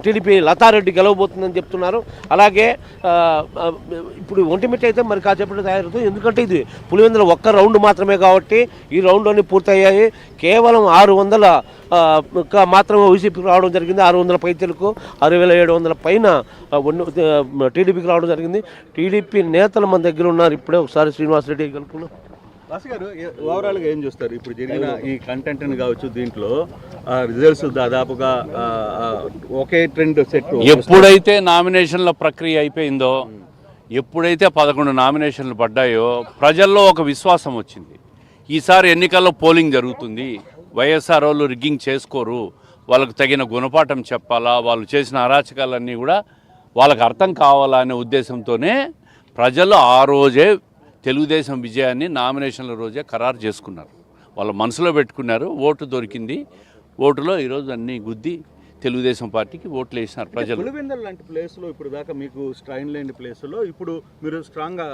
TDP Latha Reddy గెలవబోతుందని చెప్తున్నారు. అలాగే ఇప్పుడు ఒంటిమిట్ట అయితే మరి కాసేపటి తయారవుతుంది. ఎందుకంటే ఇది పులివెందుల ఒక్క రౌండ్ మాత్రమే కాబట్టి ఈ రౌండ్లోనే పూర్తయ్యాయి. కేవలం 600 మాత్రమే వైసీపీకి రావడం జరిగింది. 600 పైతలకు 6700 పైన టీడీపీకి రావడం జరిగింది. టీడీపీ నేతలు మన దగ్గర ఉన్నారు. ఇప్పుడే ఒకసారి శ్రీనివాసరెడ్డి కలుపుకున్నాం. వాసు గారు, ఓవరాల్గా ఏం చూస్తారు ఇప్పుడు జరిగిన ఈ కంటెంట్ని కావచ్చు, దీంట్లో రిజల్ట్స్ దాదాపుగా ఒకే ట్రెండ్ సెట్. ఎప్పుడైతే నామినేషన్ల ప్రక్రియ అయిపోయిందో, ఎప్పుడైతే 11 నామినేషన్లు పడ్డాయో ప్రజల్లో ఒక విశ్వాసం వచ్చింది. ఈసారి ఎన్నికల్లో పోలింగ్ జరుగుతుంది, వైఎస్ఆర్ వాళ్ళు రిగ్గింగ్ చేసుకోరు, వాళ్ళకు తగిన గుణపాఠం చెప్పాలా, వాళ్ళు చేసిన అరాచకాలన్నీ కూడా వాళ్ళకు అర్థం కావాలా అనే ఉద్దేశంతోనే ప్రజలు ఆ రోజే తెలుగుదేశం విజయాన్ని నామినేషన్ల రోజే ఖరారు చేసుకున్నారు. వాళ్ళ మనసులో పెట్టుకున్నారు. ఓటు దొరికింది. ఓటులో ఈరోజు అన్నీ గుద్ది తెలుగుదేశం పార్టీకి ఓట్లు వేసినారు ప్రజలు. పులివెందుల లాంటి ప్లేస్లో ఇప్పుడు దాకా మీకు స్ట్రైన్ లేని ప్లేస్లో ఇప్పుడు మీరు స్ట్రాంగ్గా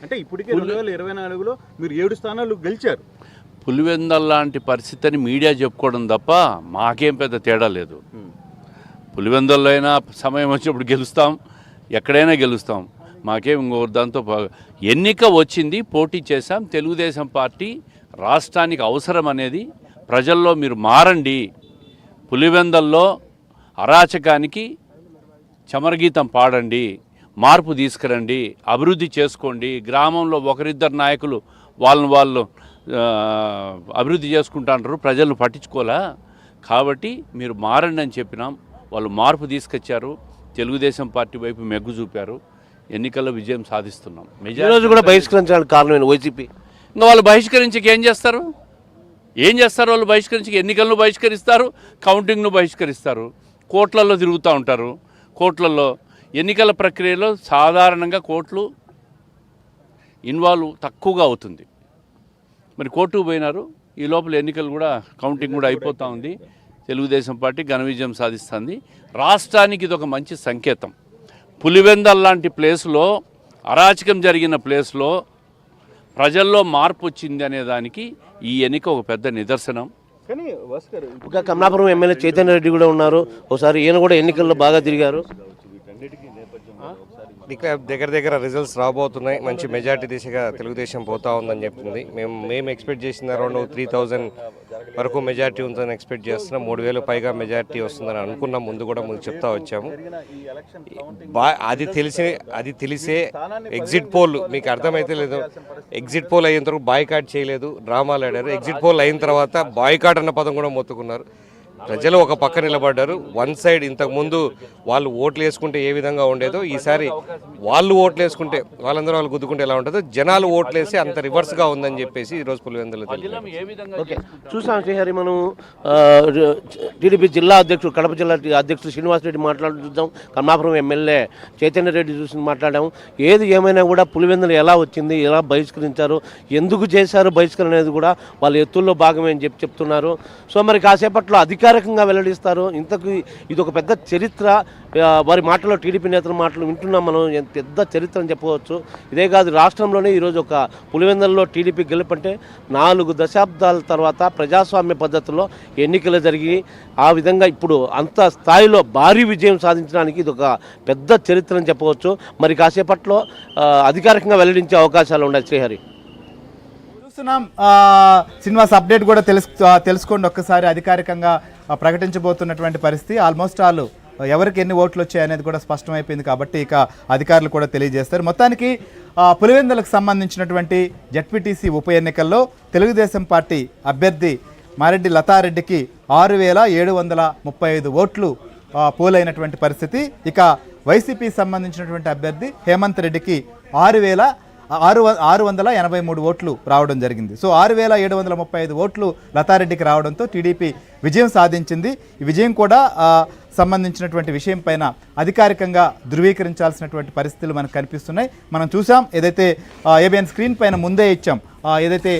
అంటే ఇప్పటికే 2024లో మీరు 7 స్థానాలు గెలిచారు. పులివెందుల లాంటి పరిస్థితిని మీడియా చెప్పుకోవడం తప్ప మాకేం పెద్ద తేడా లేదు. పులివెందుల్లో అయినా సమయం వచ్చినప్పుడు గెలుస్తాం, ఎక్కడైనా గెలుస్తాం. మాకేం ఇంకొకరు దాంతో ఎన్నిక వచ్చింది, పోటీ చేశాం. తెలుగుదేశం పార్టీ రాష్ట్రానికి అవసరం అనేది ప్రజల్లో మీరు మారండి. పులివెందుల్లో అరాచకానికి చమరగీతం పాడండి, మార్పు తీసుకురండి, అభివృద్ధి చేసుకోండి. గ్రామంలో ఒకరిద్దరు నాయకులు వాళ్ళు అభివృద్ధి చేసుకుంటాంటారు, ప్రజలను పట్టించుకోలే. కాబట్టి మీరు మారండి అని చెప్పినాం. వాళ్ళు మార్పు తీసుకొచ్చారు, తెలుగుదేశం పార్టీ వైపు మెగ్గు చూపారు. ఎన్నికల్లో విజయం సాధిస్తున్నాం. ఈరోజు కూడా బహిష్కరించడానికి కారణమైన వైసీపీ. ఇంకా వాళ్ళు బహిష్కరించక ఏం చేస్తారు? వాళ్ళు బహిష్కరించక ఎన్నికలను బహిష్కరిస్తారు, కౌంటింగ్ను బహిష్కరిస్తారు, కోర్టులలో తిరుగుతూ ఉంటారు. కోర్టులలో ఎన్నికల ప్రక్రియలో సాధారణంగా కోర్టులు ఇన్వాల్వ్ తక్కువగా అవుతుంది. మరి కోర్టుకు పోయినారు. ఈ లోపల ఎన్నికలు కూడా కౌంటింగ్ కూడా అయిపోతూ ఉంది. తెలుగుదేశం పార్టీ ఘన విజయం సాధిస్తుంది. రాష్ట్రానికి ఇది ఒక మంచి సంకేతం. పులివెందుల లాంటి ప్లేస్లో, అరాచకం జరిగిన ప్లేస్లో ప్రజల్లో మార్పు వచ్చింది అనే దానికి ఈ ఎన్నిక ఒక పెద్ద నిదర్శనం. కానీ ఇంకా కమలాపురం ఎమ్మెల్యే చైతన్య రెడ్డి కూడా ఉన్నారు. ఒకసారి ఈయన కూడా ఎన్నికల్లో బాగా తిరిగారు. దగ్గర రిజల్ట్స్ రాబోతున్నాయి. మంచి మెజార్టీ దిశగా తెలుగుదేశం పోతా ఉందని చెప్తుంది. మేము ఎక్స్పెక్ట్ చేసిన అరౌండ్ 3000 వరకు మెజార్టీ ఉందని ఎక్స్పెక్ట్ చేస్తున్నాం. 3000 పైగా మెజార్టీ వస్తుందని అనుకున్నాం. ముందు కూడా ముందు చెప్తా వచ్చాము. అది తెలిసే ఎగ్జిట్ పోల్ మీకు అర్థమైతే లేదు. ఎగ్జిట్ పోల్ అయిన తర్వాత బాయ్కాట్ చేయలేదు, డ్రామాలు ఆడారు. ఎగ్జిట్ పోల్ అయిన తర్వాత బాయ్కాట్ అన్న పదం కూడా మొత్తుకున్నారు. ప్రజలు ఒక పక్క నిలబడ్డారు. వన్ సైడ్ ఇంతకుముందు వాళ్ళు ఓట్లు వేసుకుంటే ఏ విధంగా ఉండేదో, ఈసారి వాళ్ళు ఓట్లు వేసుకుంటే వాళ్ళు గుద్దుకుంటే ఎలా ఉంటుందో, జనాలు ఓట్లు వేసి అంత రివర్స్గా ఉందని చెప్పేసి ఈరోజు పులివెందులు ఓకే చూసాం. శ్రీహరి, మనం టీడీపీ జిల్లా అధ్యక్షుడు, కడప జిల్లా అధ్యక్షుడు శ్రీనివాసరెడ్డి మాట్లాడుతూ చూద్దాం. కమలాపురం ఎమ్మెల్యే చైతన్య రెడ్డి చూసి మాట్లాడాము. ఏది ఏమైనా కూడా పులివెందులు ఎలా వచ్చింది, ఎలా బహిష్కరించారు, ఎందుకు చేశారు బహిష్కరణ అనేది కూడా వాళ్ళ ఎత్తుల్లో భాగమే అని చెప్తున్నారు. సో మరి కాసేపట్లో అధికారికంగా వెల్లడిస్తారు. ఇంతకు ఇది ఒక పెద్ద చరిత్ర. వారి మాటలో, టీడీపీ నేతల మాటలు వింటున్నాం మనం. పెద్ద చరిత్ర అని చెప్పవచ్చు. ఇదే కాదు, రాష్ట్రంలోనే ఈరోజు ఒక పులివెందులలో టీడీపీ గెలుపంటే 4 దశాబ్దాల తర్వాత ప్రజాస్వామ్య పద్ధతిలో ఎన్నికలు జరిగి ఆ విధంగా ఇప్పుడు అంత స్థాయిలో భారీ విజయం సాధించడానికి ఇది ఒక పెద్ద చరిత్ర అని చెప్పవచ్చు. మరి కాసేపట్లో అధికారికంగా వెల్లడించే అవకాశాలు ఉన్నాయి. శ్రీహరి, చూస్తున్నాం. శ్రీనివాస్ అప్డేట్ కూడా తెలుసుకోండి ఒక్కసారి. అధికారికంగా ప్రకటించబోతున్నటువంటి పరిస్థితి. ఆల్మోస్ట్ ఆల్ ఎవరికి ఎన్ని ఓట్లు వచ్చాయనేది కూడా స్పష్టమైపోయింది. కాబట్టి ఇక అధికారులు కూడా తెలియజేస్తారు. మొత్తానికి పులివెందులకు సంబంధించినటువంటి జెడ్పీటీసీ ఉప ఎన్నికల్లో తెలుగుదేశం పార్టీ అభ్యర్థి మారెడ్డి లతారెడ్డికి 6735 ఓట్లు పోలైనటువంటి పరిస్థితి. ఇక వైసీపీ సంబంధించినటువంటి అభ్యర్థి హేమంత్ రెడ్డికి 683 ఓట్లు రావడం జరిగింది. సో 6735 ఓట్లు లతారెడ్డికి రావడంతో టీడీపీ విజయం సాధించింది. ఈ విజయం కూడా సంబంధించినటువంటి విషయం పైన అధికారికంగా ధృవీకరించాల్సినటువంటి పరిస్థితులు మనకు కనిపిస్తున్నాయి. మనం చూసాం, ఏదైతే ఏబిఎన్ స్క్రీన్ పైన ముందే ఇచ్చాం, ఏదైతే